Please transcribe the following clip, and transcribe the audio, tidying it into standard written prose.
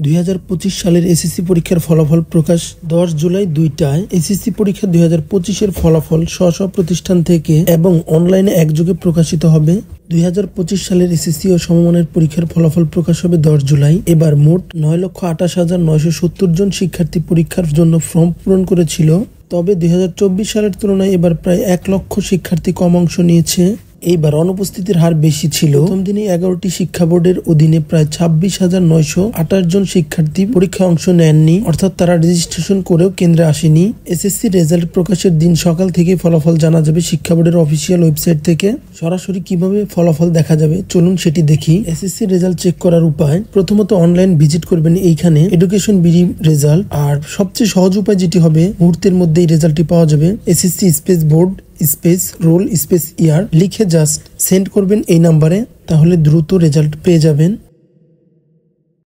2025 সালের এসএসসি পরীক্ষার ফলাফল প্রকাশ 10 জুলাই 2টায়। এসএসসি পরীক্ষা 2025 এর ফলাফল স্ব প্রতিষ্ঠান থেকে এবং অনলাইনে একযোগে প্রকাশিত হবে। 2025 সালের এসএসসি ও সমমানের পরীক্ষার ফলাফল প্রকাশ হবে 10 জুলাই। এবার মোট 9,28,970 জন শিক্ষার্থী পরীক্ষার জন্য ফর্ম পূরণ করেছিল। তবে 2024 সালের তুলনায় এবার প্রায় 1 লক্ষ শিক্ষার্থী কম অংশ নিয়েছে। এইবার অনুপস্থিতির হার বেশি ছিল। প্রথম দিনে 11টি শিক্ষা বোর্ডের অধীনে প্রায় 26,928 জন শিক্ষার্থী পরীক্ষায় অংশ নেননি, অর্থাৎ তারা রেজিস্ট্রেশন করেও কেন্দ্রে আসেনি। এসএসসি রেজাল্ট প্রকাশের দিন সকাল থেকে ফলাফল জানা যাবে শিক্ষা বোর্ডের অফিসিয়াল ওয়েবসাইট থেকে। সরাসরি কিভাবে ফলাফল দেখা যাবে চলুন সেটি দেখি। এসএসসি রেজাল্ট চেক করার উপায়, প্রথমত অনলাইন ভিজিট করবেন এইখানে এডুকেশন বিডি রেজাল্ট। আর সবচেয়ে সহজ উপায় যেটি হবে, মুহূর্তের মধ্যে এই রেজাল্টটি পাওয়া যাবে। SSC space board space roll space year লিখে জাস্ট সেন্ড করবেন এই নাম্বারে, তাহলে দ্রুত রেজাল্ট পেয়ে যাবেন।